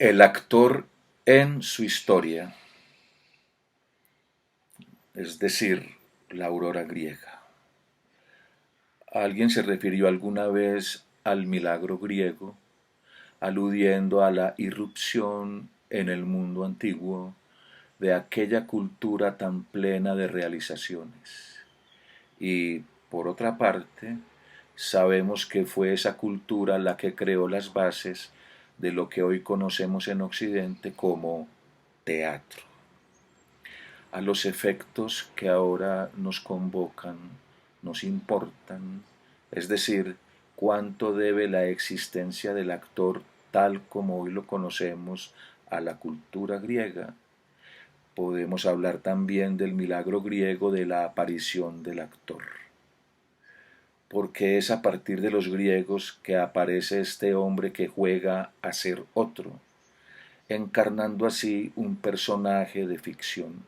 El actor en su historia, es decir, la aurora griega. Alguien se refirió alguna vez al milagro griego, aludiendo a la irrupción en el mundo antiguo de aquella cultura tan plena de realizaciones. Y, por otra parte, sabemos que fue esa cultura la que creó las bases de lo que hoy conocemos en Occidente como teatro. A los efectos que ahora nos convocan, nos importan, es decir, cuánto debe la existencia del actor tal como hoy lo conocemos a la cultura griega. Podemos hablar también del milagro griego de la aparición del actor, porque es a partir de los griegos que aparece este hombre que juega a ser otro, encarnando así un personaje de ficción.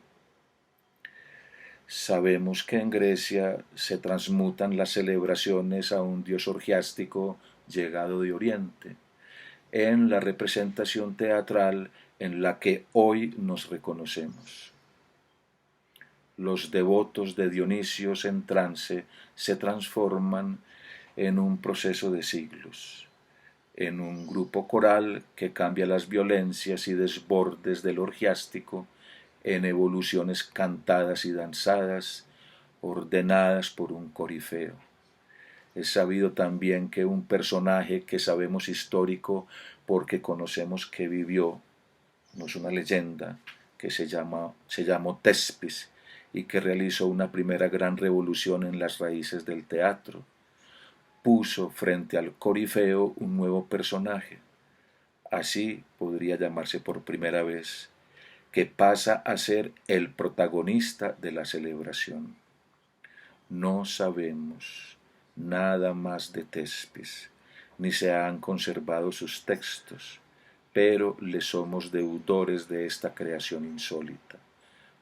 Sabemos que en Grecia se transmutan las celebraciones a un dios orgiástico llegado de Oriente, en la representación teatral en la que hoy nos reconocemos. Los devotos de Dionisios en trance se transforman en un proceso de siglos, en un grupo coral que cambia las violencias y desbordes del orgiástico en evoluciones cantadas y danzadas, ordenadas por un corifeo. Es sabido también que un personaje que sabemos histórico porque conocemos que vivió, no es una leyenda, que se llamó Tespis y que realizó una primera gran revolución en las raíces del teatro. Puso frente al corifeo un nuevo personaje, así podría llamarse por primera vez, que pasa a ser el protagonista de la celebración. No sabemos nada más de Tespis, ni se han conservado sus textos, pero le somos deudores de esta creación insólita.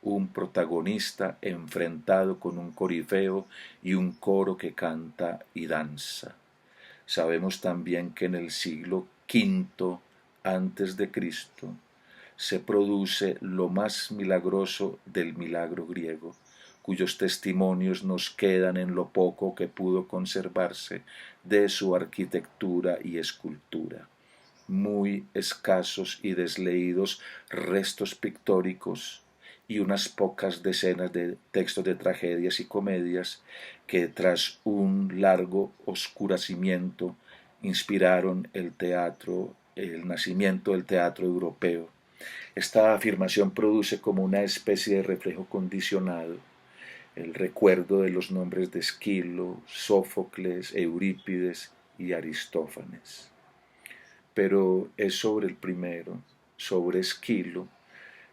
Un protagonista enfrentado con un corifeo y un coro que canta y danza. Sabemos también que en el siglo V antes de Cristo se produce lo más milagroso del milagro griego, cuyos testimonios nos quedan en lo poco que pudo conservarse de su arquitectura y escultura. Muy escasos y desleídos restos pictóricos y unas pocas decenas de textos de tragedias y comedias que tras un largo oscurecimiento inspiraron el nacimiento del teatro europeo. Esta afirmación produce como una especie de reflejo condicionado el recuerdo de los nombres de Esquilo, Sófocles, Eurípides y Aristófanes. Pero es sobre el primero, sobre Esquilo,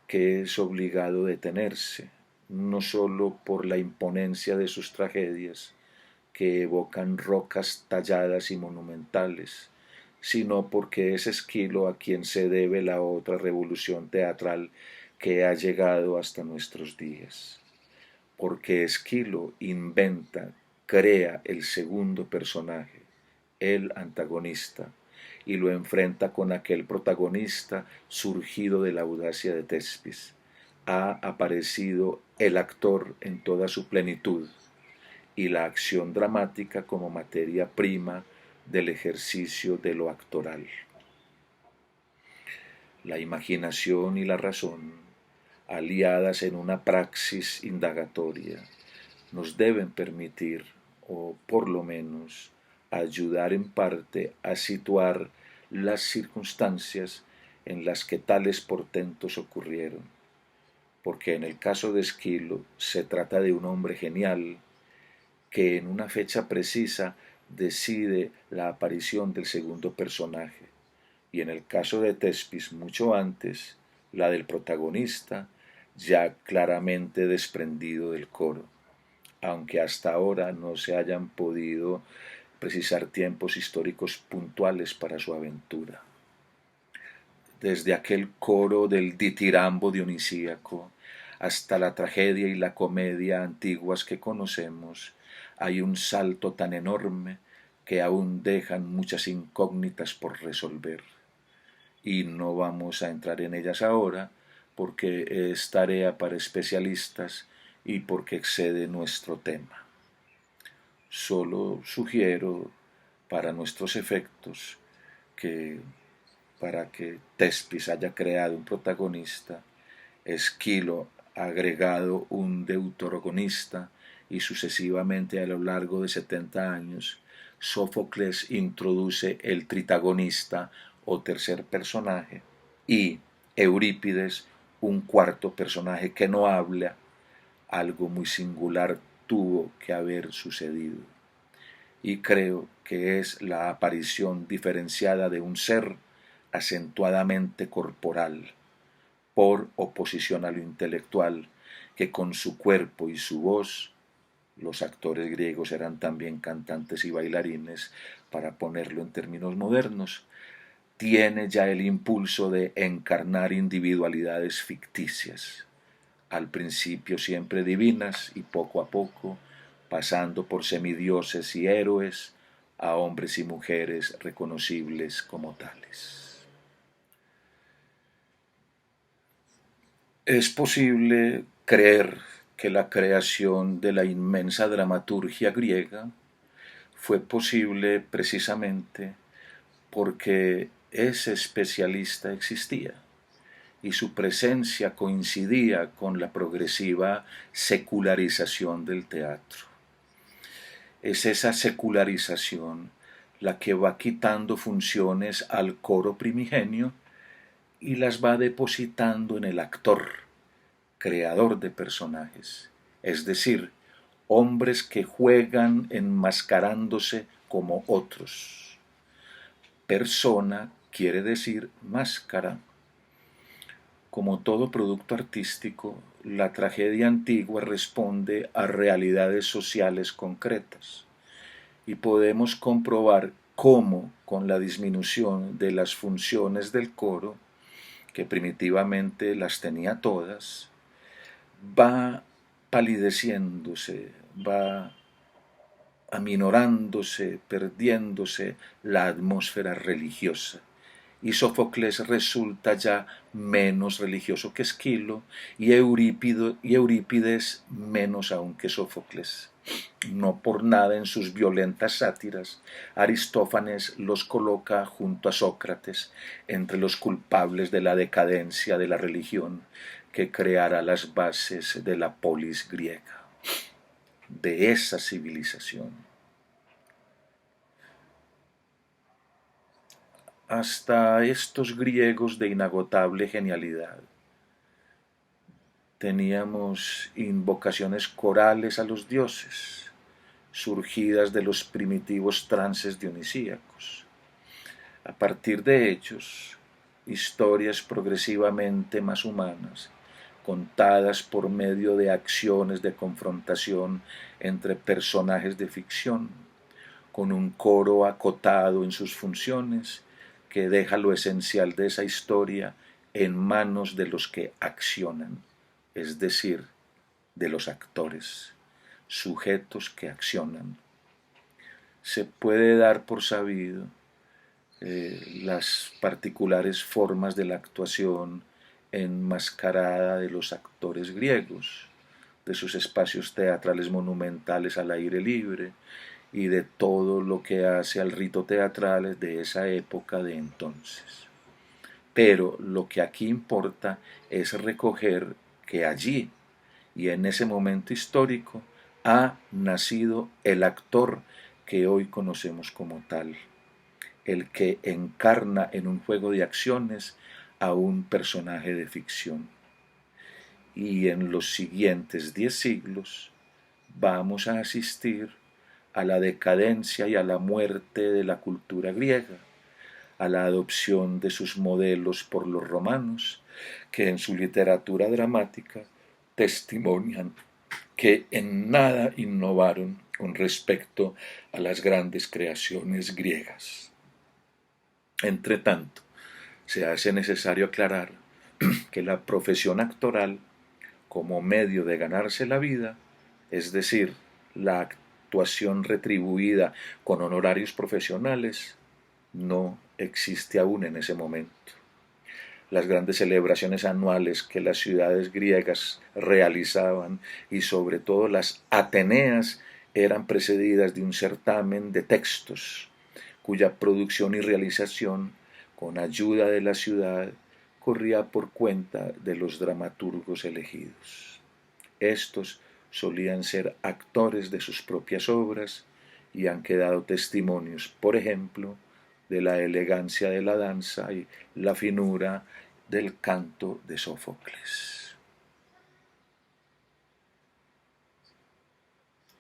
que es obligado a detenerse, no sólo por la imponencia de sus tragedias, que evocan rocas talladas y monumentales, sino porque es Esquilo a quien se debe la otra revolución teatral que ha llegado hasta nuestros días. Porque Esquilo inventa, crea el segundo personaje, el antagonista, y lo enfrenta con aquel protagonista surgido de la audacia de Tespis. Ha aparecido el actor en toda su plenitud y la acción dramática como materia prima del ejercicio de lo actoral. La imaginación y la razón, aliadas en una praxis indagatoria, nos deben permitir, o por lo menos ayudar en parte a situar las circunstancias en las que tales portentos ocurrieron, porque en el caso de Esquilo se trata de un hombre genial que en una fecha precisa decide la aparición del segundo personaje, y en el caso de Tespis mucho antes, la del protagonista, ya claramente desprendido del coro, aunque hasta ahora no se hayan podido precisar tiempos históricos puntuales para su aventura. Desde aquel coro del ditirambo dionisíaco hasta la tragedia y la comedia antiguas que conocemos, hay un salto tan enorme que aún dejan muchas incógnitas por resolver. y no vamos a entrar en ellas ahora porque es tarea para especialistas y porque excede nuestro tema. Solo sugiero para nuestros efectos que para que Tespis haya creado un protagonista, Esquilo ha agregado un deuterogonista y sucesivamente a lo largo de 70 años, Sófocles introduce el tritagonista o tercer personaje y Eurípides un cuarto personaje que no habla. Algo muy singular tuvo que haber sucedido y creo que es la aparición diferenciada de un ser acentuadamente corporal, por oposición a lo intelectual, que con su cuerpo y su voz, los actores griegos eran también cantantes y bailarines, para ponerlo en términos modernos, tiene ya el impulso de encarnar individualidades ficticias, al principio siempre divinas y poco a poco, pasando por semidioses y héroes, a hombres y mujeres reconocibles como tales. Es posible creer que la creación de la inmensa dramaturgia griega fue posible precisamente porque ese especialista existía y su presencia coincidía con la progresiva secularización del teatro. Es esa secularización la que va quitando funciones al coro primigenio y las va depositando en el actor, creador de personajes, es decir, hombres que juegan enmascarándose como otros. Persona quiere decir máscara. Como todo producto artístico, la tragedia antigua responde a realidades sociales concretas y podemos comprobar cómo, con la disminución de las funciones del coro, que primitivamente las tenía todas, va palideciéndose, va aminorándose, perdiéndose la atmósfera religiosa. Y Sófocles resulta ya menos religioso que Esquilo y Eurípides menos aún que Sófocles. No por nada en sus violentas sátiras, Aristófanes los coloca junto a Sócrates entre los culpables de la decadencia de la religión que creará las bases de la polis griega, de esa civilización. Hasta estos griegos de inagotable genialidad teníamos invocaciones corales a los dioses, surgidas de los primitivos trances dionisíacos. A partir de ellos, historias progresivamente más humanas, contadas por medio de acciones de confrontación entre personajes de ficción, con un coro acotado en sus funciones, que deja lo esencial de esa historia en manos de los que accionan, es decir, de los actores, sujetos que accionan. Se puede dar por sabido las particulares formas de la actuación enmascarada de los actores griegos, de sus espacios teatrales monumentales al aire libre y de todo lo que hace al rito teatral de esa época de entonces. Pero lo que aquí importa es recoger que allí y en ese momento histórico ha nacido el actor que hoy conocemos como tal, el que encarna en un juego de acciones a un personaje de ficción. Y en los siguientes 10 siglos vamos a asistir a la decadencia y a la muerte de la cultura griega, a la adopción de sus modelos por los romanos, que en su literatura dramática testimonian que en nada innovaron con respecto a las grandes creaciones griegas. Entre tanto, se hace necesario aclarar que la profesión actoral, como medio de ganarse la vida, es decir, la actuación retribuida con honorarios profesionales, no existe aún en ese momento. las grandes celebraciones anuales que las ciudades griegas realizaban y sobre todo las ateneas eran precedidas de un certamen de textos cuya producción y realización, con ayuda de la ciudad, corría por cuenta de los dramaturgos elegidos. Estos solían ser actores de sus propias obras y han quedado testimonios, por ejemplo, de la elegancia de la danza y la finura del canto de Sófocles.